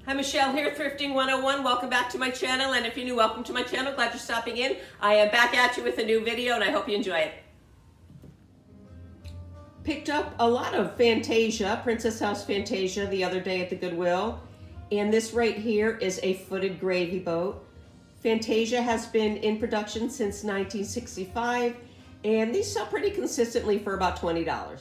Hi, Michelle here, Thrifting 101. Welcome back to my channel, and if you're new, welcome to my channel. Glad you're stopping in. I am back at you with a new video, and I hope you enjoy it. Picked up a lot of Fantasia, Princess House Fantasia, the other day at the Goodwill. And this right here is a footed gravy boat. Fantasia has been in production since 1965, and these sell pretty consistently for about $20.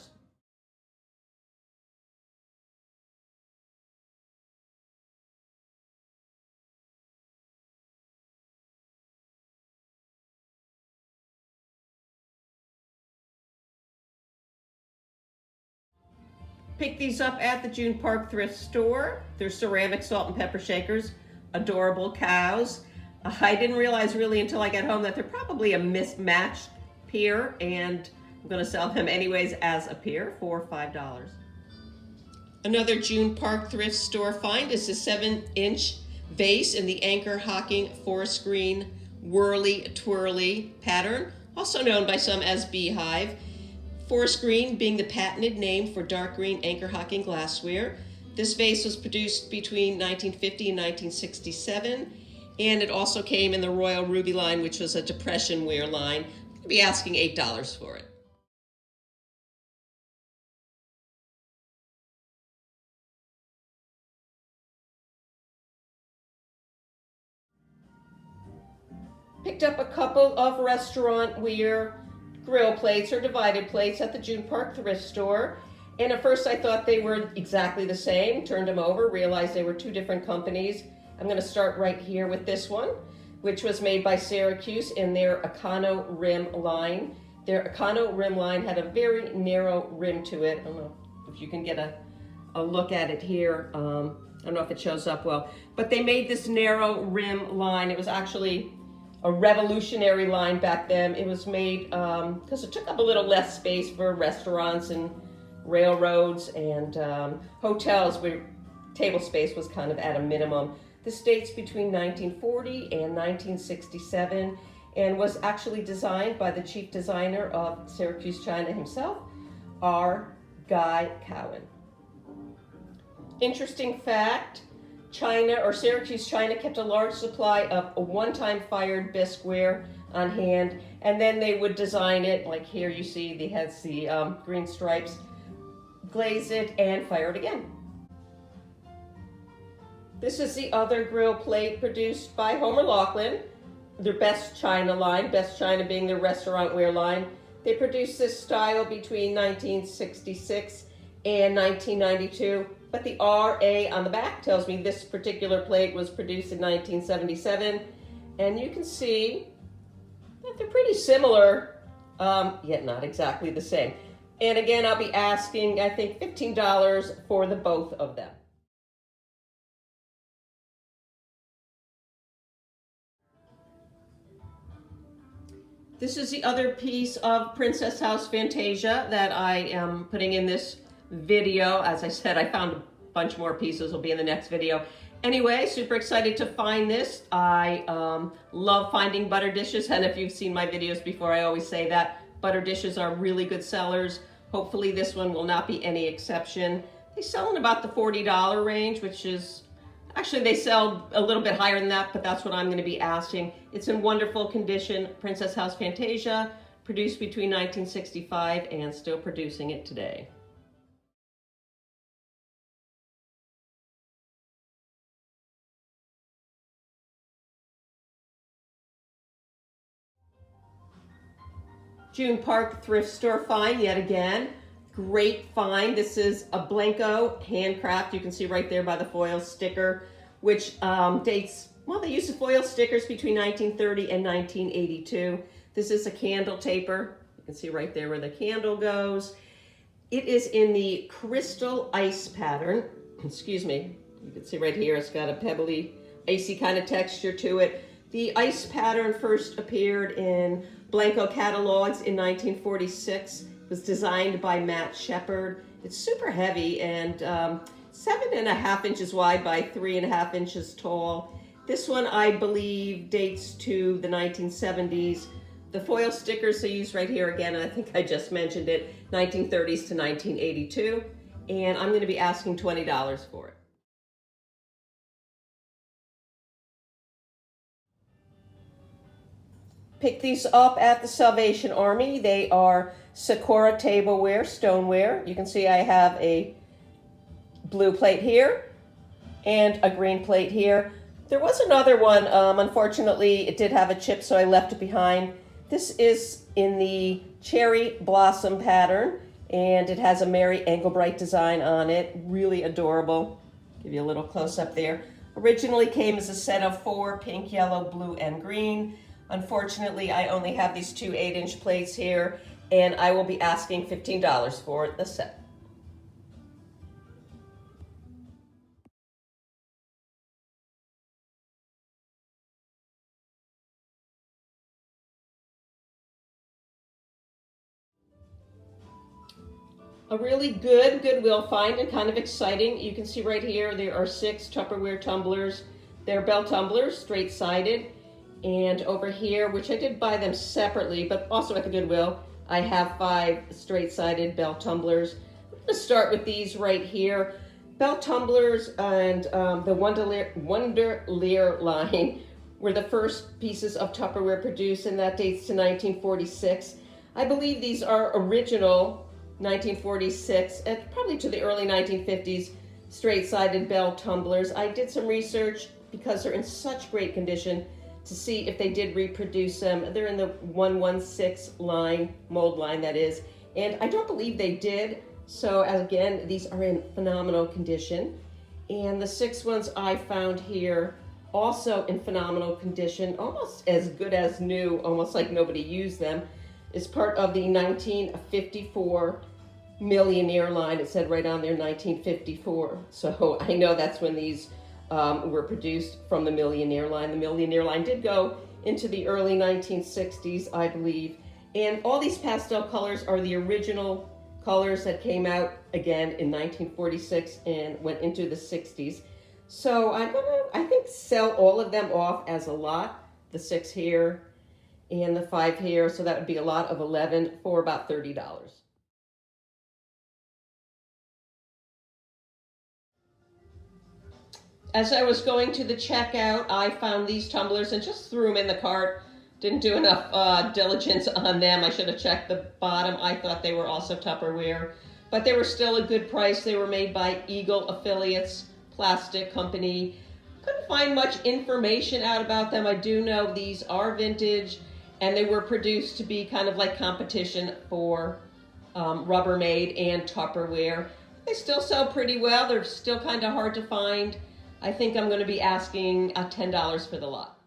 Picked these up at the June Park thrift store. They're ceramic salt and pepper shakers, adorable cows. I didn't realize really until I got home that they're probably a mismatched pier, and I'm gonna sell them anyways as a pier for $5. Another June Park thrift store find is a 7-inch vase in the anchor hocking forest green whirly twirly pattern, also known by some as beehive. Forest green being the patented name for dark green anchor hocking glassware. This vase was produced between 1950 and 1967, and it also came in the Royal Ruby line, which was a Depression ware line. I'm going to be asking $8 for it. Picked up a couple of restaurant Weir grill plates or divided plates at the June Park thrift store. And at first I thought they were exactly the same, turned them over, realized they were two different companies. I'm gonna start right here with this one, which was made by Syracuse in their Econo rim line. Their Econo rim line had a very narrow rim to it. I don't know if you can get a look at it here. I don't know if it shows up well, but they made this narrow rim line. It was actually a revolutionary line back then. It was made because it took up a little less space for restaurants and railroads and hotels where table space was kind of at a minimum. This dates between 1940 and 1967 and was actually designed by the chief designer of Syracuse China himself, R. Guy Cowan. Interesting fact, China, or Syracuse China, kept a large supply of a one-time fired bisqueware on hand, and then they would design it, like here you see, it has the green stripes, glaze it, and fire it again. This is the other grill plate produced by Homer Laughlin, their Best China line, Best China being their restaurant ware line. They produced this style between 1966 and 1992. But the RA on the back tells me this particular plate was produced in 1977. And you can see that they're pretty similar, yet not exactly the same. And again, I'll be asking, I think, $15 for the both of them. This is the other piece of Princess House Fantasia that I am putting in this video. As I said, I found a bunch more pieces, will be in the next video. Anyway, super excited to find this. I love finding butter dishes, and if you've seen my videos before, I always say that butter dishes are really good sellers. Hopefully this one will not be any exception. They sell in about the $40 range, which is, actually they sell a little bit higher than that, but that's what I'm going to be asking. It's in wonderful condition, Princess House Fantasia, produced between 1965 and still producing it today. June Park thrift store find yet again. Great find. This is a Blanco handcraft. You can see right there by the foil sticker, which dates, well, they used the foil stickers between 1930 and 1982. This is a candle taper. You can see right there where the candle goes. It is in the crystal ice pattern. Excuse me. You can see right here, it's got a pebbly, icy kind of texture to it. The ice pattern first appeared in Blanco catalogs in 1946. It was designed by Matt Shepard. It's super heavy and 7.5 inches wide by 3.5 inches tall. This one, I believe, dates to the 1970s. The foil stickers they use right here again, and I think I just mentioned it, 1930s to 1982. And I'm going to be asking $20 for it. Picked these up at the Salvation Army. They are Sakura tableware, stoneware. You can see I have a blue plate here and a green plate here. There was another one, unfortunately it did have a chip, so I left it behind. This is in the cherry blossom pattern, and it has a Mary Engelbreit design on it. Really adorable. Give you a little close up there. Originally came as a set of 4, pink, yellow, blue, and green. Unfortunately, I only have these 2 8-inch plates here, and I will be asking $15 for the set. A really good Goodwill find and kind of exciting. You can see right here there are 6 Tupperware tumblers. They're bell tumblers, straight-sided. And over here, which I did buy them separately, but also at the Goodwill, I have 5 straight-sided bell tumblers. I'm going to start with these right here. Bell tumblers and the Wunderleer line were the first pieces of Tupperware produced, and that dates to 1946. I believe these are original 1946 and probably to the early 1950s straight-sided bell tumblers. I did some research because they're in such great condition to see if they did reproduce them. They're in the 116 line, mold line that is, and I don't believe they did. So again, these are in phenomenal condition. And the 6 ones I found here also in phenomenal condition, almost as good as new, almost like nobody used them. Is part of the 1954 Millionaire line. It said right on there 1954. So I know that's when these were produced from the Millionaire line. The Millionaire line did go into the early 1960s, I believe. And all these pastel colors are the original colors that came out again in 1946 and went into the 60s. So I'm gonna, I think, sell all of them off as a lot. The 6 here and the 5 here, so that would be a lot of 11 for about $30. As I was going to the checkout, I found these tumblers and just threw them in the cart. Didn't do enough diligence on them. I should have checked the bottom. I thought they were also Tupperware, but they were still a good price. They were made by Eagle Affiliates Plastic Company. Couldn't find much information out about them. I do know these are vintage, and they were produced to be kind of like competition for Rubbermaid and Tupperware. They still sell pretty well. They're still kind of hard to find. I think I'm going to be asking $10 for the lot.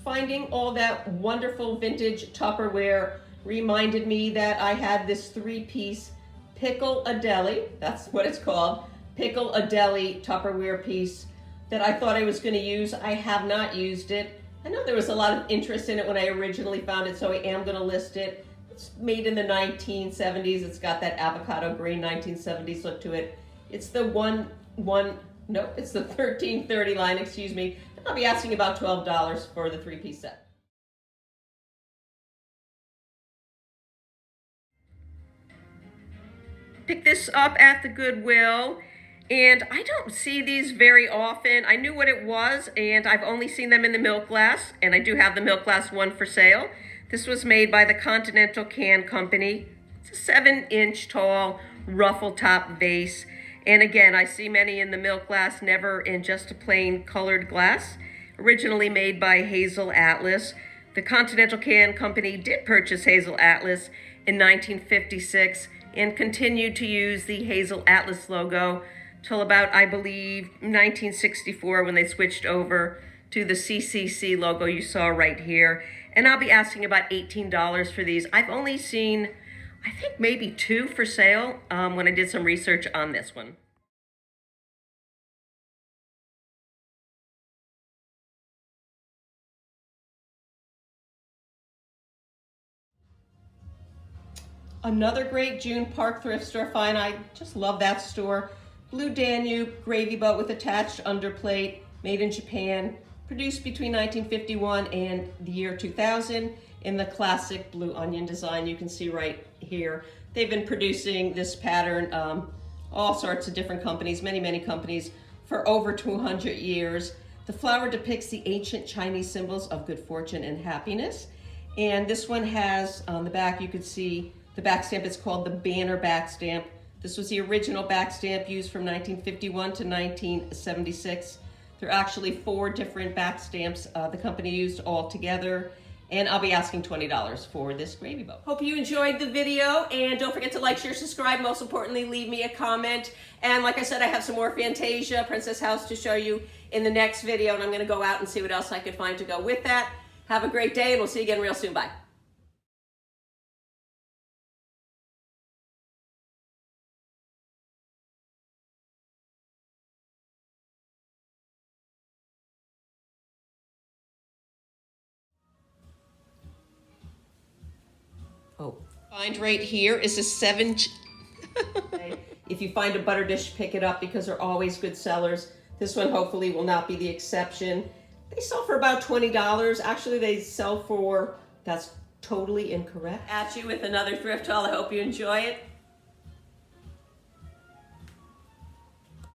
Finding all that wonderful vintage Tupperware reminded me that I had this 3-piece Pickle-a-Deli, that's what it's called, Pickle-a-Deli Tupperware piece that I thought I was going to use. I have not used it. I know there was a lot of interest in it when I originally found it, so I am going to list it. It's made in the 1970s. It's got that avocado green 1970s look to it. It's the it's the 1330 line, excuse me. I'll be asking about $12 for the 3-piece set. Picked this up at the Goodwill, and I don't see these very often. I knew what it was, and I've only seen them in the milk glass, and I do have the milk glass one for sale. This was made by the Continental Can Company. It's a 7-inch tall ruffle top vase. And again, I see many in the milk glass, never in just a plain colored glass. Originally made by Hazel Atlas. The Continental Can Company did purchase Hazel Atlas in 1956 and continued to use the Hazel Atlas logo till about, I believe, 1964 when they switched over to the CCC logo you saw right here. And I'll be asking about $18 for these. I've only seen, I think, maybe 2 for sale when I did some research on this one. Another great June Park thrift store find. I just love that store. Blue Danube gravy boat with attached underplate, made in Japan, produced between 1951 and the year 2000. in the classic blue onion design. You can see right here. They've been producing this pattern, all sorts of different companies, many companies, for over 200 years. The flower depicts the ancient Chinese symbols of good fortune and happiness. And this one has, on the back, you can see the back stamp. It's called the banner back stamp. This was the original back stamp used from 1951 to 1976. There are actually 4 different back stamps the company used all together. And I'll be asking $20 for this gravy boat. Hope you enjoyed the video, and don't forget to like, share, subscribe. Most importantly, leave me a comment. And like I said, I have some more Fantasia Princess House to show you in the next video, and I'm gonna go out and see what else I could find to go with that. Have a great day, and we'll see you again real soon. Bye. Oh, find right here is a 7. If you find a butter dish, pick it up because they're always good sellers. This one hopefully will not be the exception. They sell for about $20. Actually, they sell for, that's totally incorrect. At you with another thrift haul. I hope you enjoy it.